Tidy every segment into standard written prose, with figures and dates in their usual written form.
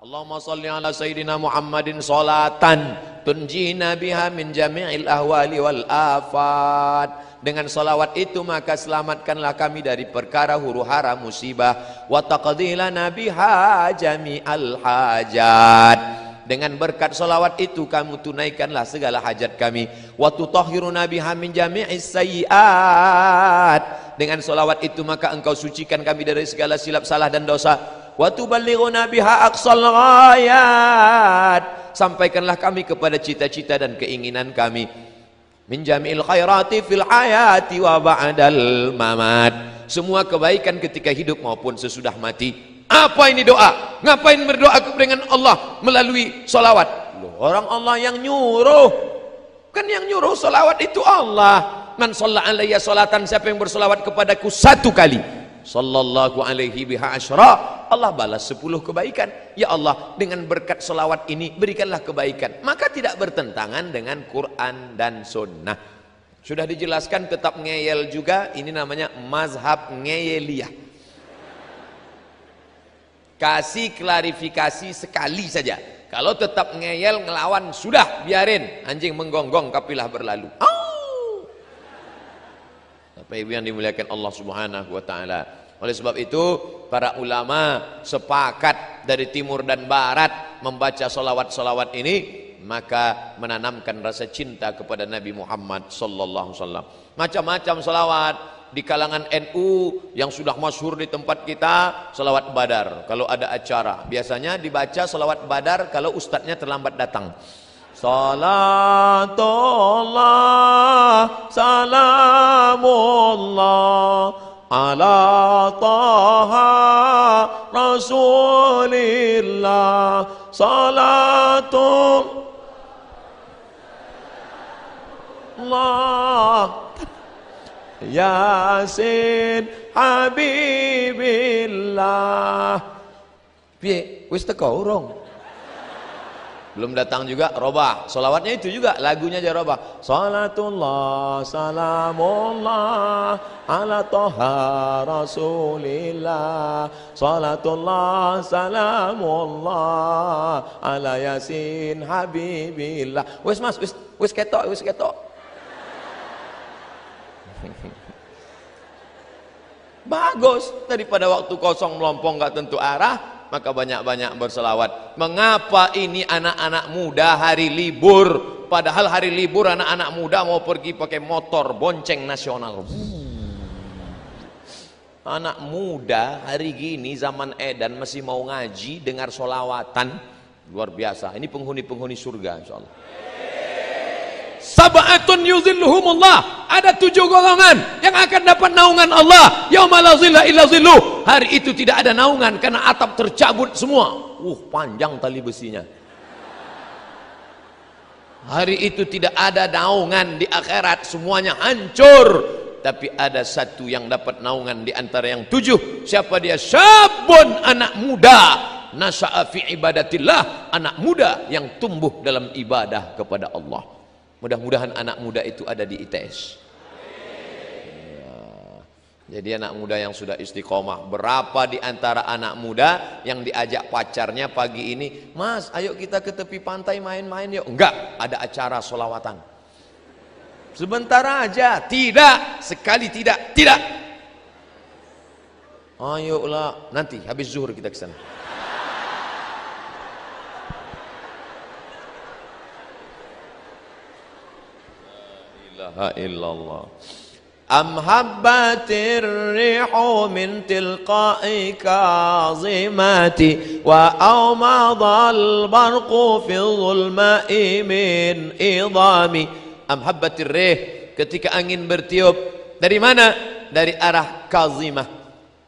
Allahumma salli ala sayyidina Muhammadin salatan tunjina biha min jami'il ahwali wal afat. Dengan salawat itu maka selamatkanlah kami dari perkara huru-hara musibah, wa taqdi lana biha jami'al hajat. Dengan berkat salawat itu kamu tunaikanlah segala hajat kami, wa tutahhiruna biha min jami'is sayyi'at. Dengan salawat itu maka engkau sucikan kami dari segala silap salah dan dosa, wa tuballighuna biha aqsal ghayat. Sampaikanlah kami kepada cita-cita dan keinginan kami, min jami'il khairati fil hayati wa ba'dal mamat. Semua kebaikan ketika hidup maupun sesudah mati. Apa ini doa? Ngapain berdoa dengan Allah melalui salawat? Loh, orang Allah yang nyuruh. Kan yang nyuruh salawat itu Allah. Man shalla alayya salatan, siapa yang bersalawat kepadaku satu kali, sallallahu alaihi biha asyra, Allah balas 10 kebaikan. Ya Allah, dengan berkat salawat ini berikanlah kebaikan. Maka tidak bertentangan dengan Quran dan Sunnah. Sudah dijelaskan tetap ngeyel juga. Ini namanya mazhab ngeyeliyah. Kasih klarifikasi sekali saja. Kalau tetap ngeyel ngelawan, sudah biarin, anjing menggonggong kapilah berlalu. Bapak Ibu yang dimuliakan Allah Subhanahu wa taala. Oleh sebab itu para ulama sepakat dari timur dan barat membaca salawat-salawat ini, maka menanamkan rasa cinta kepada Nabi Muhammad sallallahu alaihi wasallam. Macam-macam salawat di kalangan NU yang sudah masyhur di tempat kita, salawat Badar. Kalau ada acara biasanya dibaca salawat Badar kalau ustadznya terlambat datang. Salatullah salamullah ala taha rasulillah salatullah yasin habibillah. Piye wis teko urung? Belum datang juga robah. Salawatnya itu juga, lagunya aja robah. Salatullah salamullah ala toha rasulillah. Salatullah salamullah ala yasin habibillah. Wis mas, wis ketok, wis ketok. Bagus, daripada waktu kosong melompong gak tentu arah, maka banyak-banyak berselawat. Mengapa ini anak-anak muda hari libur, padahal hari libur anak-anak muda mau pergi pakai motor bonceng nasional. Anak muda hari gini zaman edan masih mau ngaji, dengar solawatan, luar biasa. Ini penghuni-penghuni surga insyaallah. Sab'atun yuzilluhumullah, ada 7 golongan yang akan dapat naungan Allah yauma la zilla illa zilluh. Hari itu tidak ada naungan karena atap tercabut semua. Panjang tali besinya. Hari itu tidak ada naungan di akhirat, semuanya hancur. Tapi ada satu yang dapat naungan di antara yang 7. Siapa dia? Syabun, anak muda, nasya'a fi ibadatillah, anak muda yang tumbuh dalam ibadah kepada Allah. Mudah-mudahan anak muda itu ada di ITS. Jadi anak muda yang sudah istiqomah. Berapa di antara anak muda yang diajak pacarnya pagi ini, Mas ayo kita ke tepi pantai main-main yuk. Enggak, ada acara solawatan. Sebentar aja. Tidak, sekali tidak. Tidak. Ayolah, nanti habis zuhur kita ke sana. La ilaha illallah. Am habbatir rihu min tilqa'i kazimati wa awmadal barqu fi dhulma'i min idami. Am habbatir rih, ketika angin bertiup dari mana? Dari arah kazimah.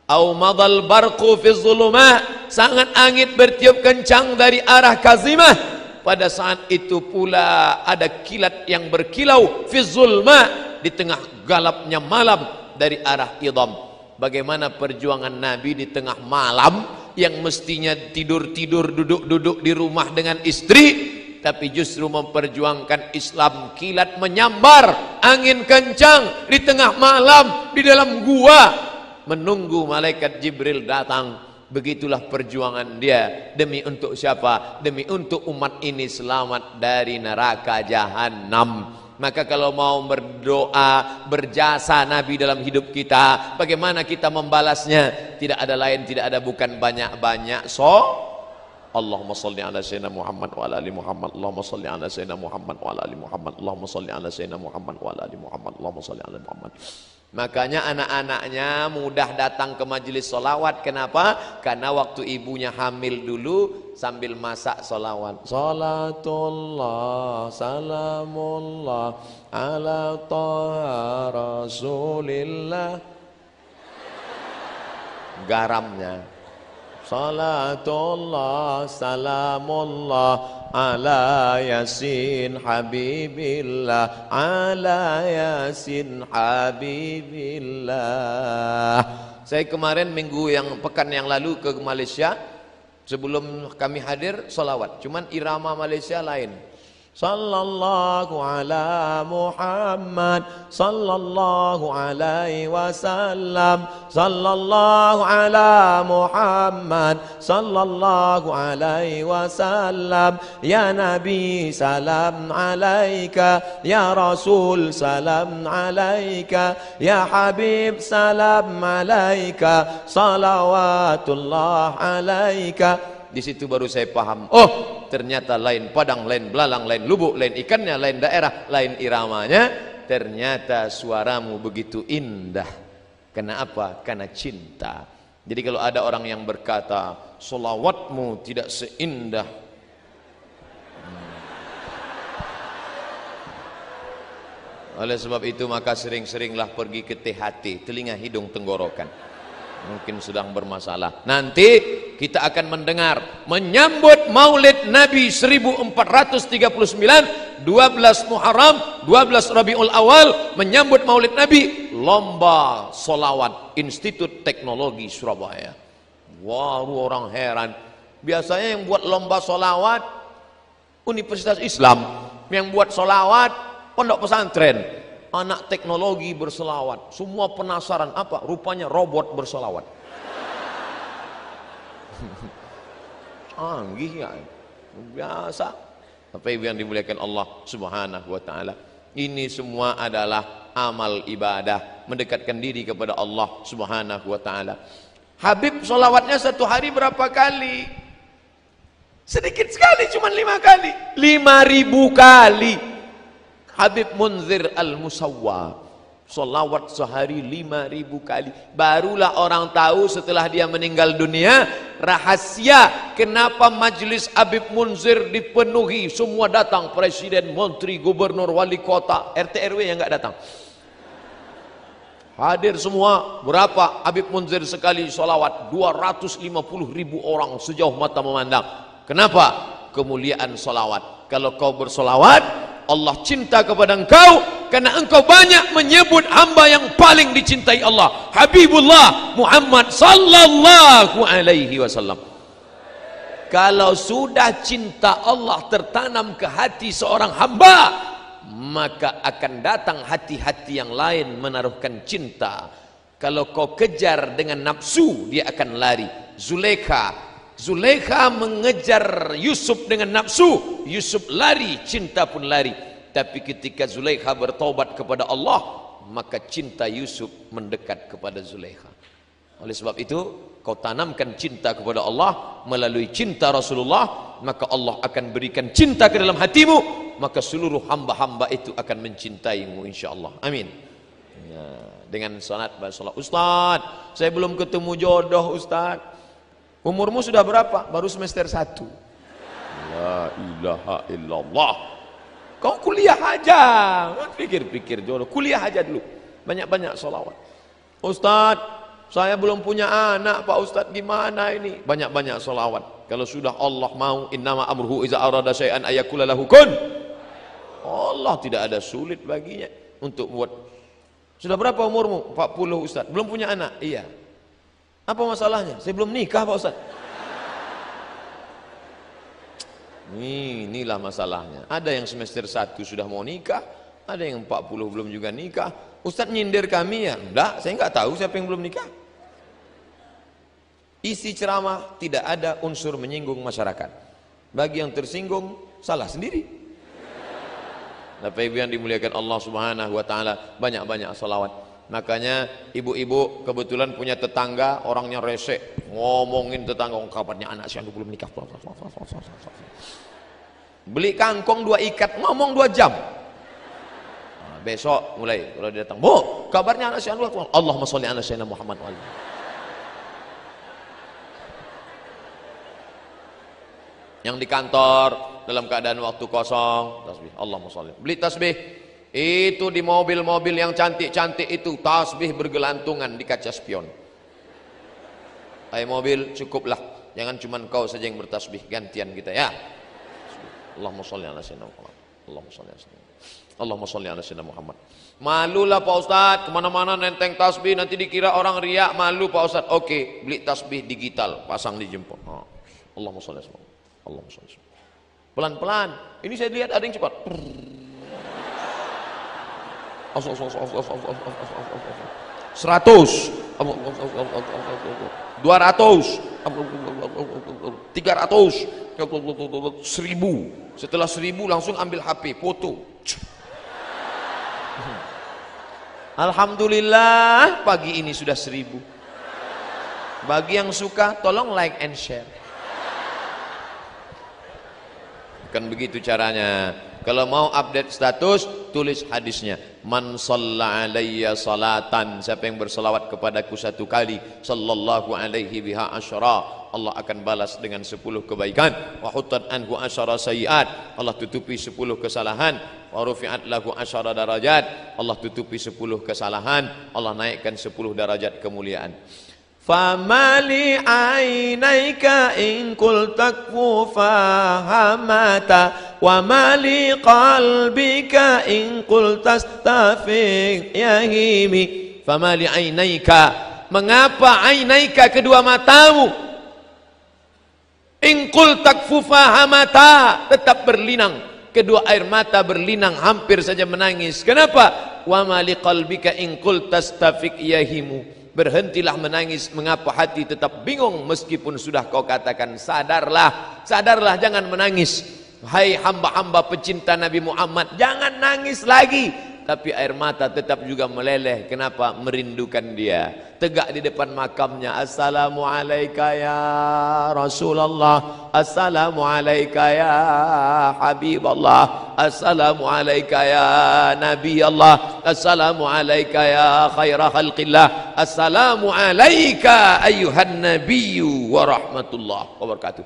Awmadal barqu fi dhulma, sangat angin bertiup kencang dari arah kazimah. Pada saat itu pula ada kilat yang berkilau fi zulma, di tengah galapnya malam dari arah idham. Bagaimana perjuangan Nabi di tengah malam yang mestinya tidur-tidur, duduk-duduk di rumah dengan istri, tapi justru memperjuangkan Islam. Kilat menyambar, angin kencang di tengah malam di dalam gua, menunggu malaikat Jibril datang. Begitulah perjuangan dia. Demi untuk siapa? Demi untuk umat ini selamat dari neraka jahanam. Maka kalau mau berdoa, berjasa Nabi dalam hidup kita, bagaimana kita membalasnya? Tidak ada lain, tidak ada bukan banyak-banyak Allahumma salli ala sayyidina Muhammad wa ala ali Muhammad. Allahumma salli ala sayyidina Muhammad wa ala ali Muhammad. Allahumma salli ala sayyidina Muhammad wa ala ali Muhammad. Allahumma salli ala Muhammad. Makanya anak-anaknya mudah datang ke majelis solawat. Kenapa? Karena waktu ibunya hamil dulu sambil masak solawat. Salatullah salamullah ala taha rasulillah. Garamnya salatullah salamullah ala yasin habibillah, ala yasin habibillah. Saya kemarin pekan yang lalu ke Malaysia. Sebelum kami hadir salawat, cuman irama Malaysia lain. Sallallahu ala Muhammad sallallahu alaihi wasallam, sallallahu ala Muhammad sallallahu alaihi wasallam, ya Nabi salam alaika, ya Rasul salam alaika, ya Habib salam alaika, salawatullah alaika. Di situ baru saya paham, oh ternyata lain padang, lain belalang, lain lubuk, lain ikannya, lain daerah, lain iramanya. Ternyata suaramu begitu indah. Kenapa? Karena cinta. Jadi kalau ada orang yang berkata solawatmu tidak seindah, oleh sebab itu maka sering-seringlah pergi ke THT, telinga hidung tenggorokan. Mungkin sedang bermasalah. Nanti kita akan mendengar menyambut Maulid Nabi 1439, 12 Muharram, 12 Rabiul Awal, menyambut Maulid Nabi, lomba solawat Institut Teknologi Surabaya. Wah, orang heran. Biasanya yang buat lomba solawat Universitas Islam, yang buat solawat pondok pesantren. Anak teknologi berselawat, semua penasaran apa? Rupanya robot berselawat. Canggih ya, biasa. Tapi yang dimuliakan Allah Subhanahu wa taala, ini semua adalah amal ibadah, mendekatkan diri kepada Allah Subhanahu wa taala. Habib solawatnya satu hari berapa kali? Sedikit sekali, cuma 5 kali. 5.000 kali. Habib Munzir Al-Musawwa solawat sehari 5.000 kali. Barulah orang tahu setelah dia meninggal dunia rahasia kenapa majelis Habib Munzir dipenuhi, semua datang, presiden, menteri, gubernur, wali kota, RT RW yang enggak datang hadir semua. Berapa Habib Munzir sekali solawat? 250.000 orang sejauh mata memandang. Kenapa? Kemuliaan solawat. Kalau kau bersolawat, Allah cinta kepada engkau karena engkau banyak menyebut hamba yang paling dicintai Allah, Habibullah Muhammad sallallahu alaihi wasallam. Kalau sudah cinta Allah tertanam ke hati seorang hamba, maka akan datang hati-hati yang lain menaruhkan cinta. Kalau kau kejar dengan nafsu, dia akan lari. Zulaikha mengejar Yusuf dengan nafsu, Yusuf lari, cinta pun lari. Tapi ketika Zulaikha bertobat kepada Allah, maka cinta Yusuf mendekat kepada Zulaikha. Oleh sebab itu, kau tanamkan cinta kepada Allah melalui cinta Rasulullah, maka Allah akan berikan cinta ke dalam hatimu, maka seluruh hamba-hamba itu akan mencintaimu insyaallah. Amin. Ya, dengan salat basalah. Ustaz, saya belum ketemu jodoh Ustaz. Umurmu sudah berapa? Baru semester 1. La ilaha illallah. Kau kuliah aja. Pikir-pikir jodoh. Kuliah aja dulu. Banyak-banyak sholawat. Ustaz, saya belum punya anak Pak Ustaz, gimana ini? Banyak-banyak sholawat. Kalau sudah Allah mau, innama amruhu iza arada syai'an ayakula lahu kun. Allah tidak ada sulit baginya untuk buat. Sudah berapa umurmu? 40 Ustaz. Belum punya anak? Iya. Apa masalahnya? Saya belum nikah Pak Ustaz. Inilah masalahnya. Ada yang semester 1 sudah mau nikah, ada yang 40 belum juga nikah. Ustaz nyindir kami ya? Enggak, saya enggak tahu siapa yang belum nikah. Isi ceramah tidak ada unsur menyinggung masyarakat. Bagi yang tersinggung, salah sendiri. Bapak Ibu yang dimuliakan Allah Subhanahu wa taala, banyak-banyak salawat. Makanya ibu-ibu kebetulan punya tetangga orangnya rese, ngomongin tetangga, kabarnya anak si anu belum nikah. Beli kangkong 2 ikat, ngomong 2 jam. Nah, besok mulai kalau dia datang, "Bu, kabarnya anak si anu, Allahumma sholli ala sayyidina Muhammad wa alihi." Yang di kantor dalam keadaan waktu kosong, tasbih, Allahumma sholli. Beli tasbih. Itu di mobil-mobil yang cantik-cantik itu tasbih bergelantungan di kaca spion. Hai mobil, cukuplah, jangan cuma kau saja yang bertasbih, gantian kita ya. Allahumma sholli ala sayyidina Muhammad. Allahumma sholli ala sayyidina Muhammad. Allahumma sholli ala sayyidina Muhammad. Malulah Pak Ustadz, kemana-mana nenteng tasbih, nanti dikira orang riak, malu Pak Ustadz. Oke, beli tasbih digital, pasang di jempol. Allahumma sholli ala sayyidina Muhammad. Allahumma sholli ala sayyidina Muhammad. Pelan-pelan. Ini saya lihat ada yang cepat. 100, 200, 300, 1000. Setelah 1000 langsung ambil HP, foto. Alhamdulillah pagi ini sudah 1000. Bagi yang suka tolong like and share. Kan begitu caranya. Kalau mau update status, tulis hadisnya. Man shalla alayya salatan, siapa yang berselawat kepadaku 1 kali, sallallahu alaihi biha asyara, Allah akan balas dengan 10 kebaikan. Wa huttat anhu asyara sayiat, Allah tutupi 10 kesalahan. Wa rufi'at lahu asyara darajat, Allah tutupi 10 kesalahan, Allah naikkan 10 derajat kemuliaan. Famali ainaika in qul takfu fahamata wa mali qalbika in qul tastafiq yahimi. Famali ainaika, mengapa ainaika kedua matamu, in qul takfu fahamata tetap berlinang, kedua air mata berlinang hampir saja menangis. Kenapa? Wa mali qalbika in qul tastafiq yahimu, berhentilah menangis, mengapa hati tetap bingung meskipun sudah kau katakan sadarlah, sadarlah, jangan menangis. Hai hamba-hamba pecinta Nabi Muhammad, jangan nangis lagi. Tapi air mata tetap juga meleleh. Kenapa? Merindukan dia. Tegak di depan makamnya, Assalamualaikum ya Rasulullah, Assalamualaikum ya Habiballah, Assalamualaikum ya Nabi Allah, Assalamualaikum ya khaira khalqillah, Assalamualaikum ayyuhan nabiyyu wa rahmatullah wa barakatuh.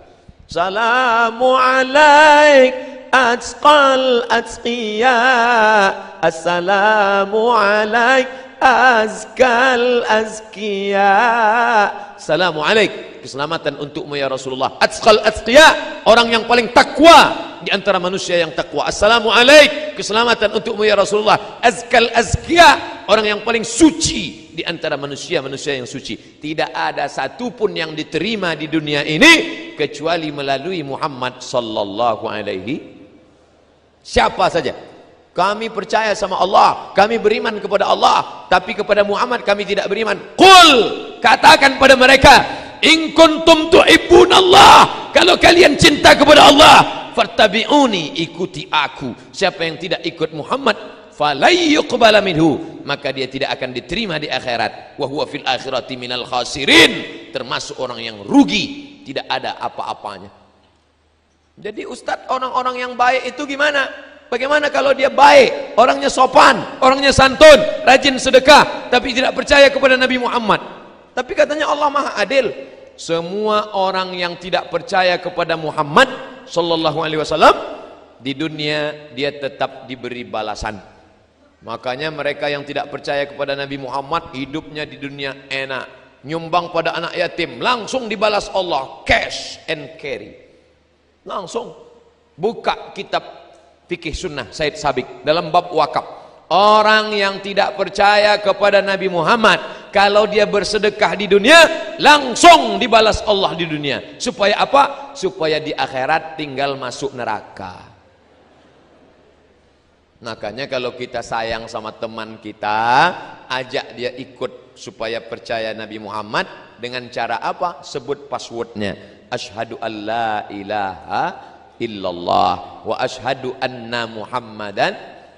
Salamu alaik atqal atqiya, assalamu alaik azkal azkiya. Assalamu alaik, keselamatan untukmu ya Rasulullah. Atqal atqiya, orang yang paling takwa di antara manusia yang takwa. Assalamu alaik, keselamatan untukmu ya Rasulullah. Azkal azkiya, orang yang paling suci di antara manusia-manusia yang suci. Tidak ada satupun yang diterima di dunia ini kecuali melalui Muhammad sallallahu alaihi. Siapa saja. Kami percaya sama Allah, kami beriman kepada Allah, tapi kepada Muhammad kami tidak beriman. Qul, katakan pada mereka, in kuntum tuhibbunallah, kalau kalian cinta kepada Allah, fattabi'uni, ikuti aku. Siapa yang tidak ikut Muhammad, falai yuqbala minhu, maka dia tidak akan diterima di akhirat. Wa huwa fil akhirati minal khasirin, termasuk orang yang rugi, tidak ada apa-apanya. Jadi Ustadz, orang-orang yang baik itu gimana? Bagaimana kalau dia baik, orangnya sopan, orangnya santun, rajin sedekah, tapi tidak percaya kepada Nabi Muhammad? Tapi katanya Allah Maha Adil. Semua orang yang tidak percaya kepada Muhammad sallallahu alaihi wasallam di dunia dia tetap diberi balasan. Makanya mereka yang tidak percaya kepada Nabi Muhammad hidupnya di dunia enak, nyumbang pada anak yatim langsung dibalas Allah, cash and carry. Langsung buka kitab fikih sunnah Said Sabiq dalam bab wakaf. Orang yang tidak percaya kepada Nabi Muhammad, kalau dia bersedekah di dunia langsung dibalas Allah di dunia. Supaya apa? Supaya di akhirat tinggal masuk neraka. Makanya kalau kita sayang sama teman kita, ajak dia ikut supaya percaya Nabi Muhammad, Dengan cara apa? Sebut passwordnya. Asyhadu an la ilaha illallah wa asyhadu anna Muhammadan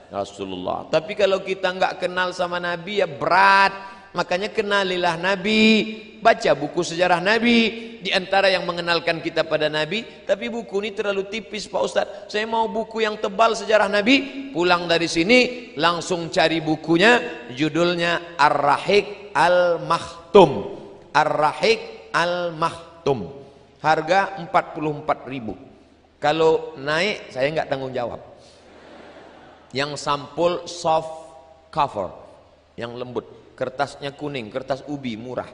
Rasulullah. Tapi kalau kita nggak kenal sama Nabi ya berat. Makanya kenalilah Nabi, baca buku sejarah Nabi. Di antara yang mengenalkan kita pada Nabi, tapi buku ini terlalu tipis Pak Ustadz. Saya mau buku yang tebal sejarah Nabi. Pulang dari sini langsung cari bukunya, judulnya Ar-Rahiq Al-Makhtum. Ar-Rahiq Al-Makhtum. Harga 44.000. Kalau naik saya nggak tanggung jawab. Yang sampul soft cover, yang lembut. Kertasnya kuning, kertas ubi murah,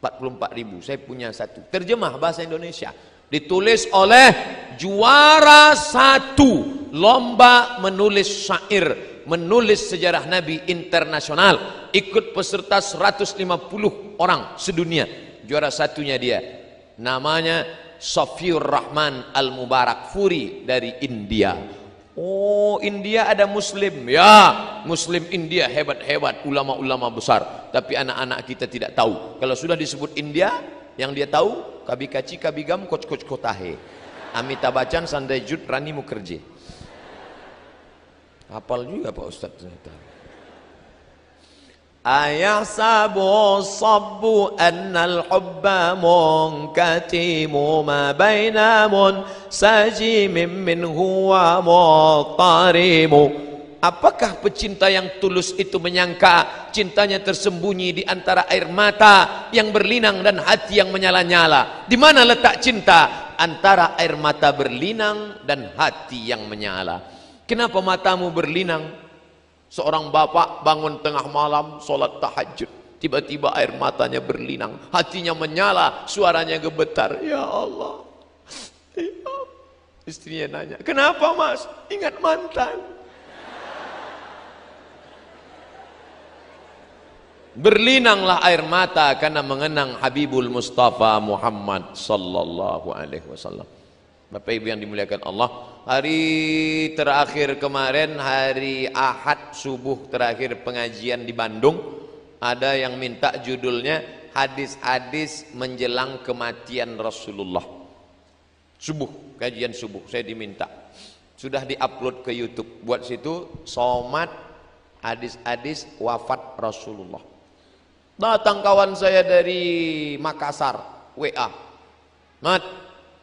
44.000. Saya punya satu, terjemah bahasa Indonesia, ditulis oleh juara 1 lomba menulis syair, menulis sejarah Nabi internasional, ikut peserta 150 orang sedunia. Juara satunya dia, namanya Safiur Rahman Al-Mubarak Furi dari India. Oh, India ada Muslim, ya, Muslim India hebat-hebat, ulama-ulama besar. Tapi anak-anak kita tidak tahu. Kalau sudah disebut India, yang dia tahu Kabi Kaci, Kabi Gam, Koch Kotahe, Amitabh Bachchan, Sanjay Dutt, Rani Mukherjee. Hafal juga Pak Ustaz ternyata. Ayahsabu sabbu annal hubba munkatimu ma baina munsajimin minhu wa muqtarimu. Apakah pecinta yang tulus itu menyangka cintanya tersembunyi di antara air mata yang berlinang dan hati yang menyala-nyala? Di mana letak cinta? Antara air mata berlinang dan hati yang menyala. Kenapa matamu berlinang? Seorang bapak bangun tengah malam sholat tahajud, tiba-tiba air matanya berlinang, hatinya menyala, suaranya gemetar. Ya Allah, ya Allah. Istrinya nanya, kenapa mas? Ingat mantan. Berlinanglah air mata karena mengenang Habibul Mustafa Muhammad sallallahu alaihi wasallam. Bapak Ibu yang dimuliakan Allah, hari terakhir kemarin, hari Ahad subuh terakhir pengajian di Bandung, ada yang minta judulnya hadis-hadis menjelang kematian Rasulullah. Subuh, kajian subuh, saya diminta. Sudah diupload ke YouTube. Buat situ somat hadis-hadis wafat Rasulullah. Datang kawan saya dari Makassar, WA. Mat,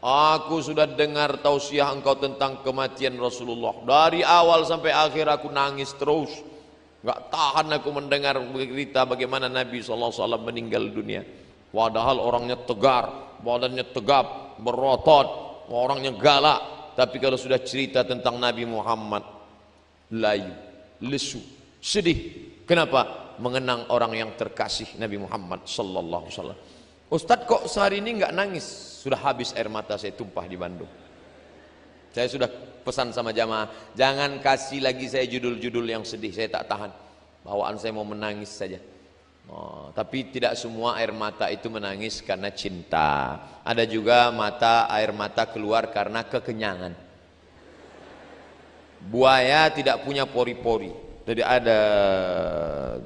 aku sudah dengar tausiah engkau tentang kematian Rasulullah. Dari awal sampai akhir aku nangis terus. Gak tahan aku mendengar berita bagaimana Nabi SAW meninggal dunia. Padahal orangnya tegar, badannya tegap, berotot, orangnya galak. Tapi kalau sudah cerita tentang Nabi Muhammad, layu, lesu, sedih. Kenapa? Mengenang orang yang terkasih Nabi Muhammad SAW. Ustadz kok sehari ini nggak nangis? Sudah habis air mata saya tumpah di Bandung. Saya sudah pesan sama jamaah, jangan kasih lagi saya judul-judul yang sedih, saya tak tahan. Bawaan saya mau menangis saja. Oh, tapi tidak semua air mata itu menangis karena cinta. Ada juga air mata keluar karena kekenyangan. Buaya tidak punya pori-pori, jadi ada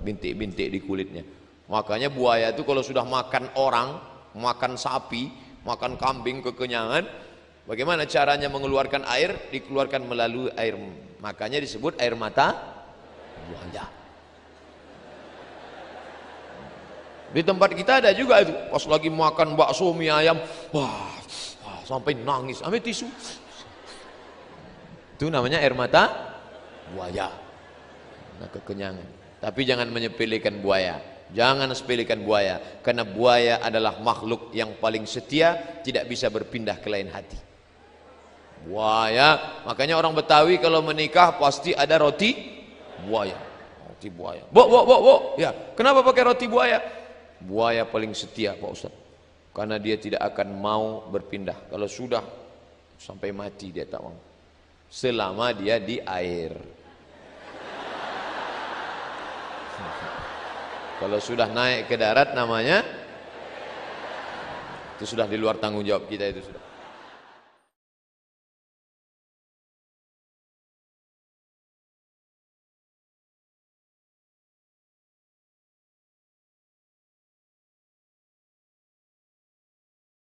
bintik-bintik di kulitnya. Makanya buaya itu kalau sudah makan orang, makan sapi, makan kambing kekenyangan, bagaimana caranya mengeluarkan air? Dikeluarkan melalui air. Makanya disebut air mata buaya. Di tempat kita ada juga itu. Pas lagi makan bakso mie ayam, wah sampai nangis, ambil tisu. Itu namanya air mata buaya. Nah, kekenyangan. Tapi jangan menyepelekan buaya. Jangan sepelekan buaya, karena buaya adalah makhluk yang paling setia, tidak bisa berpindah ke lain hati. Buaya, makanya orang Betawi kalau menikah pasti ada roti buaya. Roti buaya. Bo. Ya, kenapa pakai roti buaya? Buaya paling setia Pak Ustaz, karena dia tidak akan mau berpindah. Kalau sudah sampai mati dia tak mau, selama dia di air. Kalau sudah naik ke darat namanya itu sudah di luar tanggung jawab kita itu sudah.